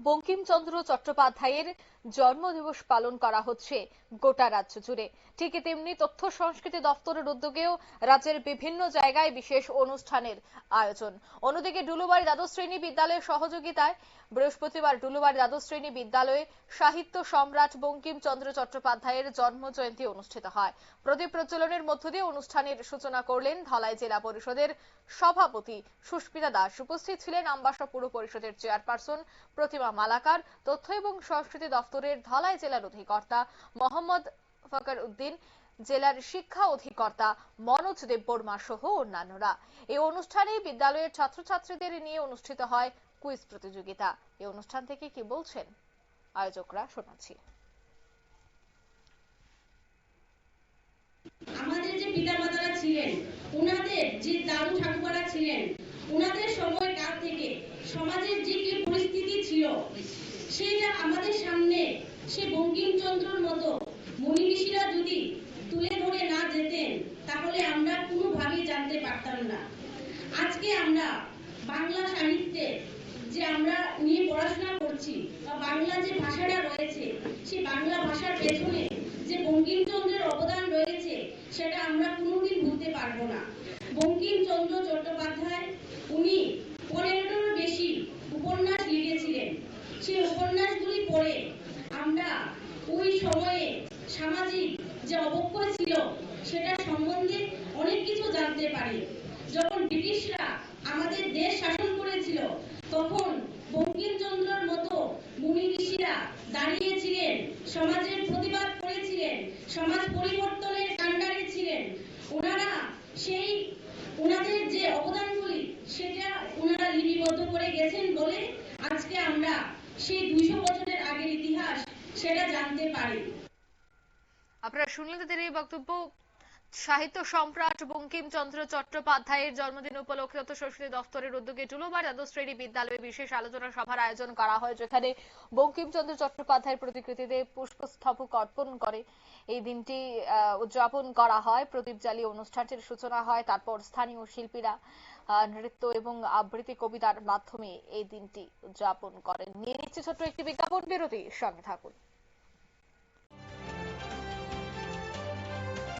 বঙ্কিমচন্দ্র চট্টোপাধ্যায়ের জন্মদিবস পালন করা হচ্ছে গোটা রাজ্য জুড়ে। ঠিক তেমনি তথ্য সংস্কৃতি দপ্তরের উদ্যোগেও রাজ্যের বিভিন্ন জায়গায় বিশেষ অনুষ্ঠানের আয়োজন। অন্যদিকে ডুলুবাড়ি দ্বাদশ শ্রেণী বিদ্যালয়ের সহযোগিতায় বৃহস্পতিবার ডুলুবাড়ি দ্বাদশ শ্রেণী বিদ্যালয়ে সাহিত্য সম্রাট বঙ্কিমচন্দ্র চট্টোপাধ্যায়ের জন্ম জয়ন্তী অনুষ্ঠিত হয়। প্রদীপ প্রজ্বলনের মধ্য দিয়ে অনুষ্ঠানের সূচনা করলেন ধলাই জেলা পরিষদের সভাপতি সুস্মিতা দাস। উপস্থিত ছিলেন আমবাসা পুর পরিষদের চেয়ারপারসন প্রতিমা মালাকার, তথ্য এবং সংস্কৃতি দপ্তরের ধলাই জেলার অধিকর্তা মোহাম্মদ ফকর উদ্দিন, জেলার শিক্ষা অধিকর্তা মনোজ দেববর্মা সহ অন্যান্যরা। এই অনুষ্ঠানে বিদ্যালয়ের ছাত্রছাত্রীদের নিয়ে অনুষ্ঠিত হয় কুইজ প্রতিযোগিতা। এই অনুষ্ঠান থেকে কি বলছেন আয়োজকরা শোনাচ্ছি। আমাদের যে পিতামাতারা ছিলেন, ওনাদের যে দাদু ঠাকুমারা ছিলেন, ওনাদের সময়কাল থেকে সমাজের যে কি পরিস্থিতি ছিল সেটা আমাদের সামনে সে বঙ্কিমচন্দ্রর মতো মুনি ঋষিরা যদি তুলে ধরে না যেতেন তাহলে আমরা কোনোভাবেই জানতে পারতাম না। আজকে আমরা বাংলা সাহিত্যে যে আমরা নিয়ে পড়াশোনা করছি বা বাংলা যে ভাষাটা রয়েছে সেই বাংলা ভাষার পেছনে যে বঙ্কিমচন্দ্রের অবদান রয়েছে সেটা আমরা কোনোদিন ভুলতে পারবো না। বঙ্কিমচন্দ্র চট্টোপাধ্যায় উনি 15টারও বেশি উপন্যাস লিখেছিলেন। সেই উপন্যাসগুলি পড়ে আমরা ওই সময়ে সামাজিক যে অবক্ষয় ছিল সেটা সম্বন্ধে অনেক কিছু জানতে পারি। যখন ব্রিটিশরা আমাদের দেশ শাসন করেছিল তখন বঙ্কিমচন্দ্রের মতো মুনি ঋষিরা দাঁড়িয়েছিলেন, সমাজের প্রতিবাদ করেছিলেন, সমাজ পরিবর্তনের কাণ্ডারি ছিলেন। ওনারা সেই ওনাদের যে অবদানগুলি সেটা ওনারা লিপিবদ্ধ করে গেছেন বলে আজকে আমরা সেই 200 বছরের আগের ইতিহাস সেটা জানতে পারি। আপনারা শুনলেন তাদের এই বক্তব্য। সাহিত্য সম্রাট বঙ্কিমচন্দ্র চট্টোপাধ্যায়ের জন্মদিন উপলক্ষে তথ্য সংস্কৃতি দপ্তরের উদ্যোগে ডুলুবাড়ি দ্বাদশ শ্রেণী বিদ্যালয়ে বিশেষ আলোচনা সভার আয়োজন করা হয়, যেখানে বঙ্কিমচন্দ্র চট্টোপাধ্যায়ের প্রতিকৃতিতে পুষ্পস্তবক অর্পণ করে এই দিনটি উদযাপন করা হয়। প্রদীপ জ্বালিয়ে অনুষ্ঠানটির সূচনা হয়। তারপর স্থানীয় শিল্পীরা নৃত্য এবং আবৃত্তি কবিতার মাধ্যমে এই দিনটি উদযাপন করেন। নিয়ে নিচ্ছে ছোট্ট একটি বিজ্ঞাপন বিরতি, সঙ্গে থাকুন।